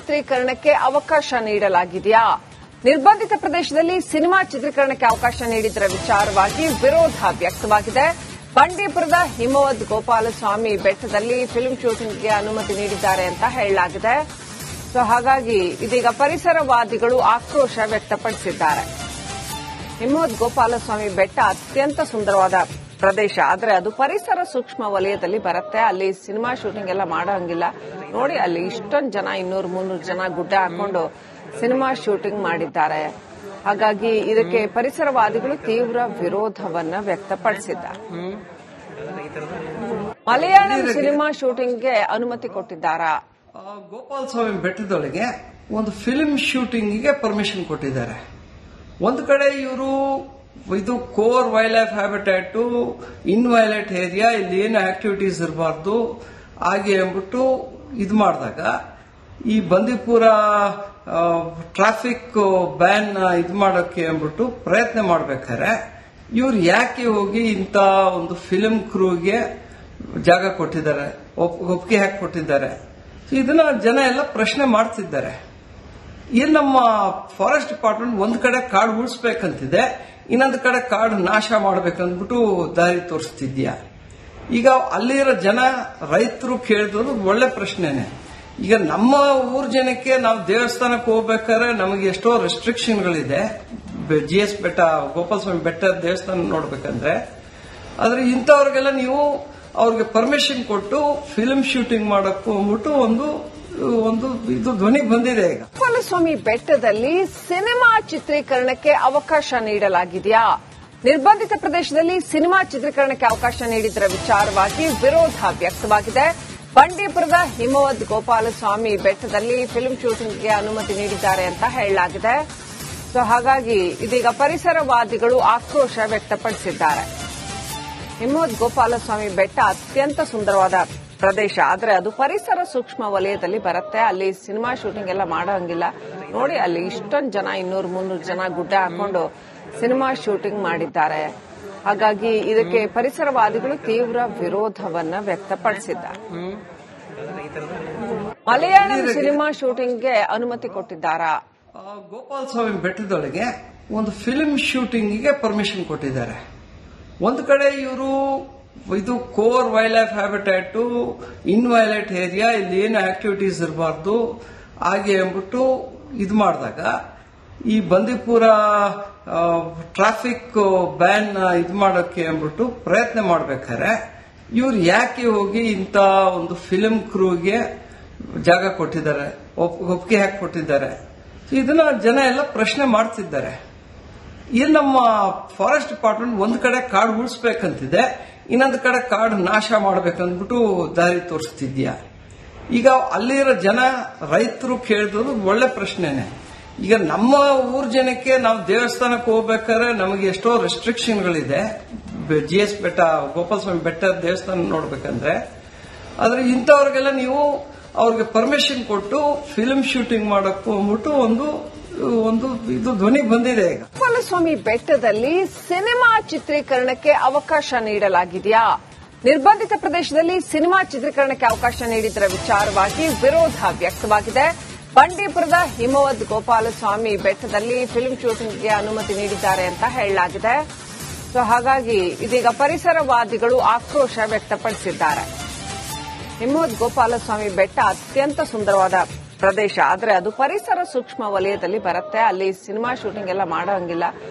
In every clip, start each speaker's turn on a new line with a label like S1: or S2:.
S1: ಚಿತ್ರೀಕರಣಕ್ಕೆ ಅವಕಾಶ ನೀಡಲಾಗಿದೆಯಾ? ನಿರ್ಬಂಧಿತ ಪ್ರದೇಶದಲ್ಲಿ ಸಿನಿಮಾ ಚಿತ್ರೀಕರಣಕ್ಕೆ ಅವಕಾಶ ನೀಡಿದ್ದರ ವಿಚಾರವಾಗಿ ವಿರೋಧ ವ್ಯಕ್ತವಾಗಿದೆ. ಬಂಡೀಪುರದ ಹಿಮವದ್ ಗೋಪಾಲಸ್ವಾಮಿ ಬೆಟ್ಟದಲ್ಲಿ ಫಿಲ್ಮ್ ಶೂಟಿಂಗ್ಗೆ ಅನುಮತಿ ನೀಡಿದ್ದಾರೆ ಅಂತ ಹೇಳಲಾಗಿದೆ. ಸೊ ಹಾಗಾಗಿ ಇದೀಗ ಪರಿಸರವಾದಿಗಳು ಆಕ್ರೋಶ ವ್ಯಕ್ತಪಡಿಸಿದ್ದಾರೆ. ಹಿಮವದ್ ಗೋಪಾಲಸ್ವಾಮಿ ಬೆಟ್ಟ ಅತ್ಯಂತ ಸುಂದರವಾದ ಪ್ರದೇಶ, ಆದರೆ ಅದು ಪರಿಸರ ಸೂಕ್ಷ್ಮ ವಲಯದಲ್ಲಿ ಬರುತ್ತೆ. ಅಲ್ಲಿ ಸಿನಿಮಾ ಶೂಟಿಂಗ್ ಎಲ್ಲ ಮಾಡೋ ಹಂಗಿಲ್ಲ. ನೋಡಿ, ಅಲ್ಲಿ ಇಷ್ಟೊಂದು ಜನ 200-300 ಜನ ಗುಡ್ಡ ಹಾಕೊಂಡು ಸಿನಿಮಾ ಶೂಟಿಂಗ್ ಮಾಡಿದ್ದಾರೆ. ಹಾಗಾಗಿ ಇದಕ್ಕೆ ಪರಿಸರವಾದಿಗಳು ತೀವ್ರ ವಿರೋಧವನ್ನ ವ್ಯಕ್ತಪಡಿಸಿದ್ದಾರೆ. ಮಲಯಾಳಂ ಸಿನಿಮಾ ಶೂಟಿಂಗ್ಗೆ ಅನುಮತಿ ಕೊಟ್ಟಿದ್ದಾರಾ?
S2: ಗೋಪಾಲಸ್ವಾಮಿ ಬೆಟ್ಟದೊಳಗೆ ಒಂದು ಫಿಲ್ಮ್ ಶೂಟಿಂಗ್ಗೆ ಪರ್ಮಿಷನ್ ಕೊಟ್ಟಿದ್ದಾರೆ. ಒಂದು ಕಡೆ ಇವರು ಇದು core wildlife habitat inviolate area, ಇಲ್ಲಿ ಏನು ಆಕ್ಟಿವಿಟೀಸ್ ಇರಬಾರ್ದು ಹಾಗೆ ಅಂದ್ಬಿಟ್ಟು ಇದು ಮಾಡಿದಾಗ ಈ ಬಂದೀಪುರ ಟ್ರಾಫಿಕ್ ಬ್ಯಾನ್ ಇದು ಮಾಡೋಕ್ಕೆ ಅಂದ್ಬಿಟ್ಟು ಪ್ರಯತ್ನ ಮಾಡ್ಬೇಕಾದ್ರೆ ಇವ್ರು ಯಾಕೆ ಹೋಗಿ ಇಂಥ ಒಂದು ಫಿಲ್ಮ್ ಕ್ರೂಗೆ ಜಾಗ ಕೊಟ್ಟಿದ್ದಾರೆ, ಒಪ್ಪಿಗೆ ಹಾಕಿ ಕೊಟ್ಟಿದ್ದಾರೆ? ಇದನ್ನ ಜನ ಎಲ್ಲ ಪ್ರಶ್ನೆ ಮಾಡ್ತಿದ್ದಾರೆ. ಇಲ್ಲಿ ನಮ್ಮ ಫಾರೆಸ್ಟ್ ಡಿಪಾರ್ಟ್ಮೆಂಟ್ ಒಂದ್ ಕಡೆ ಕಾಡು ಉಳಿಸ್ಬೇಕಂತಿದೆ, ಇನ್ನೊಂದು ಕಡೆ ಕಾಡು ನಾಶ ಮಾಡ್ಬೇಕಂದ್ಬಿಟ್ಟು ದಾರಿ ತೋರಿಸ್ತಿದ್ಯಾ? ಈಗ ಅಲ್ಲಿರೋ ಜನ ರೈತರು ಕೇಳಿದ್ರು ಒಳ್ಳೆ ಪ್ರಶ್ನೆನೆ. ಈಗ ನಮ್ಮ ಊರ್ ಜನಕ್ಕೆ ನಾವು ದೇವಸ್ಥಾನಕ್ಕೆ ಹೋಗ್ಬೇಕಾದ್ರೆ ನಮಗೆ ಎಷ್ಟೋ ರೆಸ್ಟ್ರಿಕ್ಷನ್ಗಳಿದೆ. GS ಬೆಟ್ಟ, ಗೋಪಾಲಸ್ವಾಮಿ ಬೆಟ್ಟ ದೇವಸ್ಥಾನ ನೋಡ್ಬೇಕಂದ್ರೆ. ಆದ್ರೆ ಇಂಥವ್ರಿಗೆಲ್ಲ ನೀವು ಅವ್ರಿಗೆ ಪರ್ಮಿಷನ್ ಕೊಟ್ಟು ಫಿಲ್ಮ್ ಶೂಟಿಂಗ್ ಮಾಡಕ್ಕೂ ಅಂದ್ಬಿಟ್ಟು ಒಂದು ಇದು ಧ್ವನಿ ಬಂದಿದೆ. ಈಗ
S1: ಗೋಪಾಲಸ್ವಾಮಿ ಬೆಟ್ಟದಲ್ಲಿ ಸಿನಿಮಾ ಚಿತ್ರೀಕರಣಕ್ಕೆ ಅವಕಾಶ ನೀಡಲಾಗಿದೆಯಾ? ನಿರ್ಬಂಧಿತ ಪ್ರದೇಶದಲ್ಲಿ ಸಿನಿಮಾ ಚಿತ್ರೀಕರಣಕ್ಕೆ ಅವಕಾಶ ನೀಡಿದ್ದರ ವಿಚಾರವಾಗಿ ವಿರೋಧ ವ್ಯಕ್ತವಾಗಿದೆ. ಬಂಡೀಪುರದ ಹಿಮವದ್ ಗೋಪಾಲಸ್ವಾಮಿ ಬೆಟ್ಟದಲ್ಲಿ ಫಿಲ್ಮ್ ಶೂಟಿಂಗ್ಗೆ ಅನುಮತಿ ನೀಡಿದ್ದಾರೆ ಅಂತ ಹೇಳಲಾಗಿದೆ. ಸೊ ಹಾಗಾಗಿ ಇದೀಗ ಪರಿಸರವಾದಿಗಳು ಆಕ್ರೋಶ ವ್ಯಕ್ತಪಡಿಸಿದ್ದಾರೆ. ಹಿಮವದ್ ಗೋಪಾಲಸ್ವಾಮಿ ಬೆಟ್ಟ ಅತ್ಯಂತ ಸುಂದರವಾದ ಪ್ರದೇಶ, ಆದರೆ ಅದು ಪರಿಸರ ಸೂಕ್ಷ್ಮ ವಲಯದಲ್ಲಿ ಬರುತ್ತೆ. ಅಲ್ಲಿ ಸಿನಿಮಾ ಶೂಟಿಂಗ್ ಎಲ್ಲ ಮಾಡೋ ಹಂಗಿಲ್ಲ. ನೋಡಿ, ಅಲ್ಲಿ ಇಷ್ಟೊಂದು ಜನ 200-300 ಜನ ಗುಡ್ಡ ಹಾಕೊಂಡು ಸಿನಿಮಾ ಶೂಟಿಂಗ್ ಮಾಡಿದ್ದಾರೆ. ಹಾಗಾಗಿ ಇದಕ್ಕೆ ಪರಿಸರವಾದಿಗಳು ತೀವ್ರ ವಿರೋಧವನ್ನ ವ್ಯಕ್ತಪಡಿಸಿದ್ದಾರೆ. ಮಲಯಾಳಂ ಸಿನಿಮಾ ಶೂಟಿಂಗ್ಗೆ ಅನುಮತಿ ಕೊಟ್ಟಿದ್ದಾರಾ?
S2: ಗೋಪಾಲಸ್ವಾಮಿ ಬೆಟ್ಟದೊಳಗೆ ಒಂದು ಫಿಲ್ಮ್ ಶೂಟಿಂಗ್ಗೆ ಪರ್ಮಿಷನ್ ಕೊಟ್ಟಿದ್ದಾರೆ. ಒಂದು ಕಡೆ ಇವರು ಇದು core wildlife habitat inviolate area, ಇಲ್ಲಿ ಏನು ಆಕ್ಟಿವಿಟೀಸ್ ಇರಬಾರ್ದು ಹಾಗೆ ಅಂದ್ಬಿಟ್ಟು ಇದು ಮಾಡಿದಾಗ ಈ ಬಂದೀಪುರ ಟ್ರಾಫಿಕ್ ಬ್ಯಾನ್ ಇದು ಮಾಡೋಕ್ಕೆ ಅಂದ್ಬಿಟ್ಟು ಪ್ರಯತ್ನ ಮಾಡ್ಬೇಕಾದ್ರೆ ಇವ್ರು ಯಾಕೆ ಹೋಗಿ ಇಂಥ ಒಂದು ಫಿಲ್ಮ್ ಕ್ರೂಗೆ ಜಾಗ ಕೊಟ್ಟಿದ್ದಾರೆ, ಒಪ್ಪಿಗೆ ಹಾಕಿ ಕೊಟ್ಟಿದ್ದಾರೆ? ಇದನ್ನ ಜನ ಎಲ್ಲ ಪ್ರಶ್ನೆ ಮಾಡ್ತಿದ್ದಾರೆ. ಇಲ್ಲಿ ನಮ್ಮ ಫಾರೆಸ್ಟ್ ಡಿಪಾರ್ಟ್ಮೆಂಟ್ ಒಂದ್ ಕಡೆ ಕಾಡು ಉಳಿಸ್ಬೇಕಂತಿದೆ, ಇನ್ನೊಂದು ಕಡೆ ಕಾಡು ನಾಶ ಮಾಡ್ಬೇಕಂದ್ಬಿಟ್ಟು ದಾರಿ ತೋರಿಸ್ತಿದ್ಯಾ? ಈಗ ಅಲ್ಲಿರೋ ಜನ ರೈತರು ಕೇಳಿದ್ರು ಒಳ್ಳೆ ಪ್ರಶ್ನೆನೆ. ಈಗ ನಮ್ಮ ಊರ್ ಜನಕ್ಕೆ ನಾವು ದೇವಸ್ಥಾನಕ್ಕೆ ಹೋಗ್ಬೇಕಾದ್ರೆ ನಮಗೆ ಎಷ್ಟೋ ರೆಸ್ಟ್ರಿಕ್ಷನ್ಗಳಿದೆ. GS ಬೆಟ್ಟ, ಗೋಪಾಲಸ್ವಾಮಿ ಬೆಟ್ಟ ದೇವಸ್ಥಾನ ನೋಡ್ಬೇಕಂದ್ರೆ. ಆದ್ರೆ ಇಂಥವ್ರಿಗೆಲ್ಲ ನೀವು ಅವ್ರಿಗೆ ಪರ್ಮಿಷನ್ ಕೊಟ್ಟು ಫಿಲ್ಮ್ ಶೂಟಿಂಗ್ ಮಾಡಕ್ಕೂ ಅಂದ್ಬಿಟ್ಟು ಒಂದು ಇದು ಧ್ವನಿ ಬಂದಿದೆ. ಈಗ
S1: ಗೋಪಾಲಸ್ವಾಮಿ ಬೆಟ್ಟದಲ್ಲಿ ಸಿನಿಮಾ ಚಿತ್ರೀಕರಣಕ್ಕೆ ಅವಕಾಶ ನೀಡಲಾಗಿದೆಯಾ? ನಿರ್ಬಂಧಿತ ಪ್ರದೇಶದಲ್ಲಿ ಸಿನಿಮಾ ಚಿತ್ರೀಕರಣಕ್ಕೆ ಅವಕಾಶ ನೀಡಿದ್ದರ ವಿಚಾರವಾಗಿ ವಿರೋಧ ವ್ಯಕ್ತವಾಗಿದೆ. ಬಂಡೀಪುರದ ಹಿಮವದ್ ಗೋಪಾಲಸ್ವಾಮಿ ಬೆಟ್ಟದಲ್ಲಿ ಫಿಲ್ಮ್ ಶೂಟಿಂಗ್ಗೆ ಅನುಮತಿ ನೀಡಿದ್ದಾರೆ ಅಂತ ಹೇಳಲಾಗಿದೆ. ಸೊ ಹಾಗಾಗಿ ಇದೀಗ ಪರಿಸರವಾದಿಗಳು ಆಕ್ರೋಶ ವ್ಯಕ್ತಪಡಿಸಿದ್ದಾರೆ. ಹಿಮವದ್ ಗೋಪಾಲಸ್ವಾಮಿ ಬೆಟ್ಟ ಅತ್ಯಂತ ಸುಂದರವಾದ ಪ್ರದೇಶ, ಆದರೆ ಅದು ಪರಿಸರ ಸೂಕ್ಷ್ಮ ವಲಯದಲ್ಲಿ ಬರುತ್ತೆ. ಅಲ್ಲಿ ಸಿನಿಮಾ ಶೂಟಿಂಗ್ ಎಲ್ಲ ಮಾಡೋ ಹಂಗಿಲ್ಲ.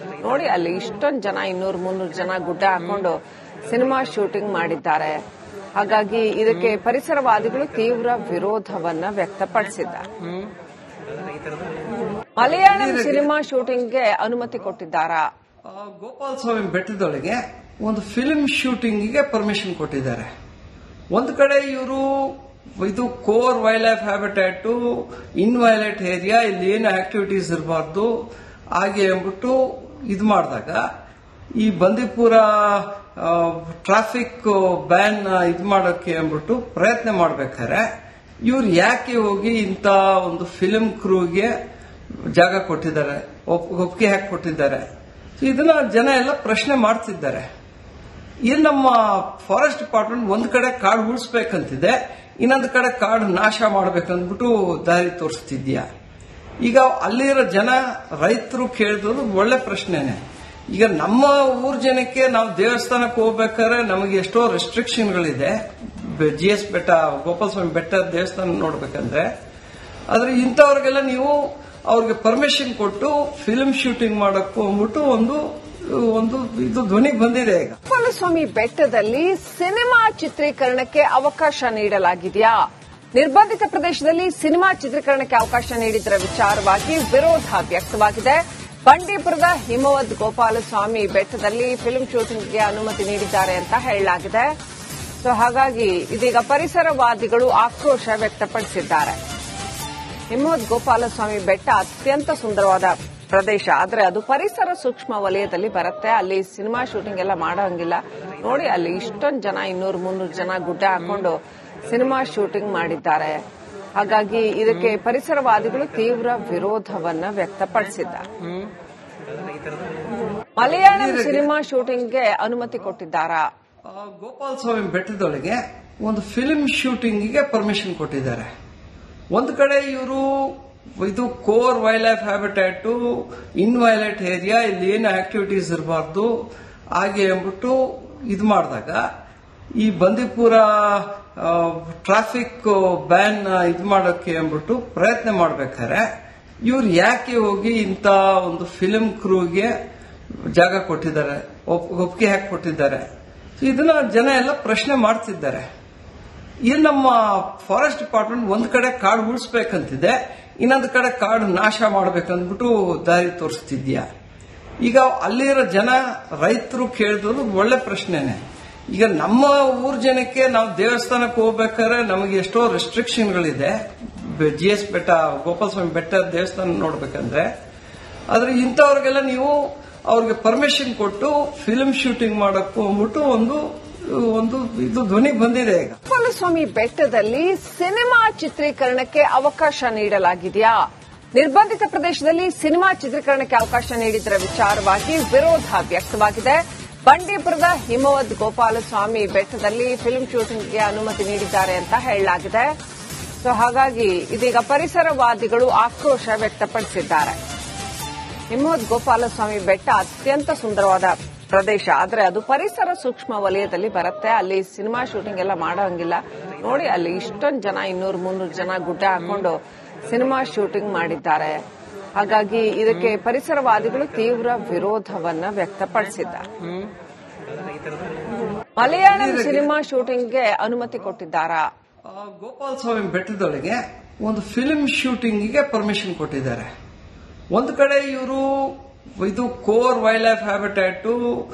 S1: ನೋಡಿ, ಅಲ್ಲಿ ಇಷ್ಟೊಂದು ಜನ 200-300 ಜನ ಗುಡ್ಡ ಹಾಕೊಂಡು ಸಿನಿಮಾ ಶೂಟಿಂಗ್ ಮಾಡಿದ್ದಾರೆ. ಹಾಗಾಗಿ ಇದಕ್ಕೆ ಪರಿಸರವಾದಿಗಳು ತೀವ್ರ ವಿರೋಧವನ್ನ ವ್ಯಕ್ತಪಡಿಸಿದ್ದಾರೆ. ಮಲಯಾಳಂ ಸಿನಿಮಾ ಶೂಟಿಂಗ್ಗೆ ಅನುಮತಿ ಕೊಟ್ಟಿದ್ದಾರಾ?
S2: ಗೋಪಾಲಸ್ವಾಮಿ ಬೆಟ್ಟದೊಳಗೆ ಒಂದು ಫಿಲ್ಮ್ ಶೂಟಿಂಗ್ಗೆ ಪರ್ಮಿಷನ್ ಕೊಟ್ಟಿದ್ದಾರೆ. ಒಂದು ಕಡೆ ಇವರು ಇದು core wildlife habitat inviolate area, ಇಲ್ಲಿ ಏನು ಆಕ್ಟಿವಿಟೀಸ್ ಇರಬಾರ್ದು ಹಾಗೆ ಅಂದ್ಬಿಟ್ಟು ಇದು ಮಾಡಿದಾಗ ಈ ಬಂದೀಪುರ ಟ್ರಾಫಿಕ್ ಬ್ಯಾನ್ ಇದು ಮಾಡೋಕ್ಕೆ ಅಂದ್ಬಿಟ್ಟು ಪ್ರಯತ್ನ ಮಾಡ್ಬೇಕಾದ್ರೆ ಇವ್ರು ಯಾಕೆ ಹೋಗಿ ಇಂಥ ಒಂದು ಫಿಲ್ಮ್ ಕ್ರೂಗೆ ಜಾಗ ಕೊಟ್ಟಿದ್ದಾರೆ, ಒಪ್ಪಿಗೆ ಹಾಕಿ ಕೊಟ್ಟಿದ್ದಾರೆ? ಇದನ್ನ ಜನ ಎಲ್ಲ ಪ್ರಶ್ನೆ ಮಾಡ್ತಿದ್ದಾರೆ. ಇಲ್ಲಿ ನಮ್ಮ ಫಾರೆಸ್ಟ್ ಡಿಪಾರ್ಟ್ಮೆಂಟ್ ಒಂದ್ ಕಡೆ ಕಾಡು ಉಳಿಸ್ಬೇಕಂತಿದೆ, ಇನ್ನೊಂದು ಕಡೆ ಕಾಡು ನಾಶ ಮಾಡ್ಬೇಕಂದ್ಬಿಟ್ಟು ದಾರಿ ತೋರಿಸ್ತಿದ್ಯಾ. ಈಗ ಅಲ್ಲಿರೋ ಜನ ರೈತರು ಕೇಳಿದ್ರು ಒಳ್ಳೆ ಪ್ರಶ್ನೆನೆ. ಈಗ ನಮ್ಮ ಊರ್ ಜನಕ್ಕೆ ನಾವು ದೇವಸ್ಥಾನಕ್ಕೆ ಹೋಗ್ಬೇಕಾದ್ರೆ ನಮಗೆ ಎಷ್ಟೋ ರೆಸ್ಟ್ರಿಕ್ಷನ್ಗಳಿದೆ. GS ಬೆಟ್ಟ, ಗೋಪಾಲಸ್ವಾಮಿ ಬೆಟ್ಟ ದೇವಸ್ಥಾನ ನೋಡ್ಬೇಕಂದ್ರೆ. ಆದ್ರೆ ಇಂಥವ್ರಿಗೆಲ್ಲ ನೀವು ಅವ್ರಿಗೆ ಪರ್ಮಿಷನ್ ಕೊಟ್ಟು ಫಿಲ್ಮ್ ಶೂಟಿಂಗ್ ಮಾಡಕ್ಕೂ ಅಂದ್ಬಿಟ್ಟು ಒಂದು ಇದು ಧ್ವನಿಗೆ ಬಂದಿದೆ. ಈಗ
S1: ಗೋಪಾಲಸ್ವಾಮಿ ಬೆಟ್ಟದಲ್ಲಿ ಸಿನಿಮಾ ಚಿತ್ರೀಕರಣಕ್ಕೆ ಅವಕಾಶ ನೀಡಲಾಗಿದೆಯಾ? ನಿರ್ಬಂಧಿತ ಪ್ರದೇಶದಲ್ಲಿ ಸಿನಿಮಾ ಚಿತ್ರೀಕರಣಕ್ಕೆ ಅವಕಾಶ ನೀಡಿದ್ದರ ವಿಚಾರವಾಗಿ ವಿರೋಧ ವ್ಯಕ್ತವಾಗಿದೆ. ಬಂಡೀಪುರದ ಹಿಮವದ್ ಗೋಪಾಲಸ್ವಾಮಿ ಬೆಟ್ಟದಲ್ಲಿ ಫಿಲ್ಮ್ ಶೂಟಿಂಗ್ಗೆ ಅನುಮತಿ ನೀಡಿದ್ದಾರೆ ಅಂತ ಹೇಳಲಾಗಿದೆ. ಸೊ ಹಾಗಾಗಿ ಇದೀಗ ಪರಿಸರವಾದಿಗಳು ಆಕ್ರೋಶ ವ್ಯಕ್ತಪಡಿಸಿದ್ದಾರೆ. ಹಿಮವದ್ ಗೋಪಾಲಸ್ವಾಮಿ ಬೆಟ್ಟ ಅತ್ಯಂತ ಸುಂದರವಾದ ಪ್ರದೇಶ, ಆದರೆ ಅದು ಪರಿಸರ ಸೂಕ್ಷ್ಮ ವಲಯದಲ್ಲಿ ಬರುತ್ತೆ. ಅಲ್ಲಿ ಸಿನಿಮಾ ಶೂಟಿಂಗ್ ಎಲ್ಲ ಮಾಡೋಂಗಿಲ್ಲ. ನೋಡಿ, ಅಲ್ಲಿ ಇಷ್ಟೊಂದು ಜನ 200-300 ಜನ ಗುಡ್ಡ ಹಾಕೊಂಡು ಸಿನಿಮಾ ಶೂಟಿಂಗ್ ಮಾಡಿದ್ದಾರೆ. ಹಾಗಾಗಿ ಇದಕ್ಕೆ ಪರಿಸರವಾದಿಗಳು ತೀವ್ರ ವಿರೋಧವನ್ನ ವ್ಯಕ್ತಪಡಿಸಿದ್ದಾರೆ. ಮಲಯಾಳಂ ಸಿನಿಮಾ ಶೂಟಿಂಗ್ಗೆ ಅನುಮತಿ ಕೊಟ್ಟಿದ್ದಾರಾ?
S2: ಗೋಪಾಲಸ್ವಾಮಿ ಬೆಟ್ಟದೊಳಗೆ ಒಂದು ಫಿಲ್ಮ್ ಶೂಟಿಂಗ್ಗೆ ಪರ್ಮಿಷನ್ ಕೊಟ್ಟಿದ್ದಾರೆ. ಒಂದು ಕಡೆ ಇವರು ಇದು core wildlife habitat, inviolate area, ಇಲ್ಲಿ ಏನು ಆಕ್ಟಿವಿಟೀಸ್ ಇರಬಾರ್ದು ಹಾಗೆ ಅಂದ್ಬಿಟ್ಟು ಇದು ಮಾಡಿದಾಗ ಈ ಬಂದೀಪುರ ಟ್ರಾಫಿಕ್ ಬ್ಯಾನ್ ಇದು ಮಾಡೋಕ್ಕೆ ಅಂದ್ಬಿಟ್ಟು ಪ್ರಯತ್ನ ಮಾಡ್ಬೇಕಾದ್ರೆ ಇವ್ರು ಯಾಕೆ ಹೋಗಿ ಇಂಥ ಒಂದು ಫಿಲ್ಮ್ ಕ್ರೂಗೆ ಜಾಗ ಕೊಟ್ಟಿದ್ದಾರೆ, ಒಪ್ಪಿಗೆ ಹಾಕಿ ಕೊಟ್ಟಿದ್ದಾರೆ. ಇದನ್ನ ಜನ ಎಲ್ಲ ಪ್ರಶ್ನೆ ಮಾಡ್ತಿದ್ದಾರೆ. ಇದು ನಮ್ಮ ಫಾರೆಸ್ಟ್ ಡಿಪಾರ್ಟ್ಮೆಂಟ್ ಒಂದು ಕಡೆ ಕಾಡು ಉಳಿಸ್ಬೇಕಂತಿದೆ, ಇನ್ನೊಂದು ಕಡೆ ಕಾಡು ನಾಶ ಮಾಡ್ಬೇಕಂದ್ಬಿಟ್ಟು ದಾರಿ ತೋರಿಸ್ತಿದ್ಯಾ. ಈಗ ಅಲ್ಲಿರೋ ಜನ ರೈತರು ಕೇಳಿದ್ರು ಒಳ್ಳೆ ಪ್ರಶ್ನೆನೆ. ಈಗ ನಮ್ಮ ಊರ್ ಜನಕ್ಕೆ ನಾವು ದೇವಸ್ಥಾನಕ್ಕೆ ಹೋಗ್ಬೇಕಾದ್ರೆ ನಮಗೆ ಎಷ್ಟೋ ರೆಸ್ಟ್ರಿಕ್ಷನ್ಗಳಿದೆ. GS ಬೆಟ್ಟ, ಗೋಪಾಲಸ್ವಾಮಿ ಬೆಟ್ಟ ದೇವಸ್ಥಾನ ನೋಡ್ಬೇಕಂದ್ರೆ. ಆದ್ರೆ ಇಂಥವ್ರಿಗೆಲ್ಲ ನೀವು ಅವ್ರಿಗೆ ಪರ್ಮಿಷನ್ ಕೊಟ್ಟು ಫಿಲ್ಮ್ ಶೂಟಿಂಗ್ ಮಾಡಕ್ಕೂ ಅಂದ್ಬಿಟ್ಟು ಒಂದು ಇದು ಧ್ವನಿಗೆ ಬಂದಿದೆ. ಈಗ
S1: ಗೋಪಾಲಸ್ವಾಮಿ ಬೆಟ್ಟದಲ್ಲಿ ಸಿನಿಮಾ ಚಿತ್ರೀಕರಣಕ್ಕೆ ಅವಕಾಶ ನೀಡಲಾಗಿದೆಯಾ? ನಿರ್ಬಂಧಿತ ಪ್ರದೇಶದಲ್ಲಿ ಸಿನಿಮಾ ಚಿತ್ರೀಕರಣಕ್ಕೆ ಅವಕಾಶ ನೀಡಿದ್ದರ ವಿಚಾರವಾಗಿ ವಿರೋಧ ವ್ಯಕ್ತವಾಗಿದೆ. ಬಂಡೀಪುರದ ಹಿಮವದ್ ಗೋಪಾಲಸ್ವಾಮಿ ಬೆಟ್ಟದಲ್ಲಿ ಫಿಲ್ಮ್ ಶೂಟಿಂಗ್ಗೆ ಅನುಮತಿ ನೀಡಿದ್ದಾರೆ ಅಂತ ಹೇಳಲಾಗಿದೆ. ಸೊ ಹಾಗಾಗಿ ಇದೀಗ ಪರಿಸರವಾದಿಗಳು ಆಕ್ರೋಶ ವ್ಯಕ್ತಪಡಿಸಿದ್ದಾರೆ. ಹಿಮವದ್ ಗೋಪಾಲಸ್ವಾಮಿ ಬೆಟ್ಟ ಅತ್ಯಂತ ಸುಂದರವಾದ ಪ್ರದೇಶ, ಆದರೆ ಅದು ಪರಿಸರ ಸೂಕ್ಷ್ಮ ವಲಯದಲ್ಲಿ ಬರುತ್ತೆ. ಅಲ್ಲಿ ಸಿನಿಮಾ ಶೂಟಿಂಗ್ ಎಲ್ಲ ಮಾಡೋಂಗಿಲ್ಲ. ನೋಡಿ, ಅಲ್ಲಿ ಇಷ್ಟೊಂದು ಜನ 200-300 ಜನ ಗುಡ್ಡ ಹಾಕೊಂಡು ಸಿನಿಮಾ ಶೂಟಿಂಗ್ ಮಾಡಿದ್ದಾರೆ. ಹಾಗಾಗಿ ಇದಕ್ಕೆ ಪರಿಸರವಾದಿಗಳು ತೀವ್ರ ವಿರೋಧವನ್ನ ವ್ಯಕ್ತಪಡಿಸಿದ್ದಾರೆ. ಮಲಯಾಳಂ ಸಿನಿಮಾ ಶೂಟಿಂಗ್ಗೆ ಅನುಮತಿ ಕೊಟ್ಟಿದ್ದಾರಾ?
S2: ಗೋಪಾಲಸ್ವಾಮಿ ಬೆಟ್ಟದೊಳಗೆ ಒಂದು ಫಿಲ್ಮ್ ಶೂಟಿಂಗ್ಗೆ ಪರ್ಮಿಷನ್ ಕೊಟ್ಟಿದ್ದಾರೆ. ಒಂದು ಕಡೆ ಇವರು ಇದು ಕೋರ್ ವೈಲ್ಡ್ ಲೈಫ್ ಹ್ಯಾಬಿಟ್ಯಾಟ್,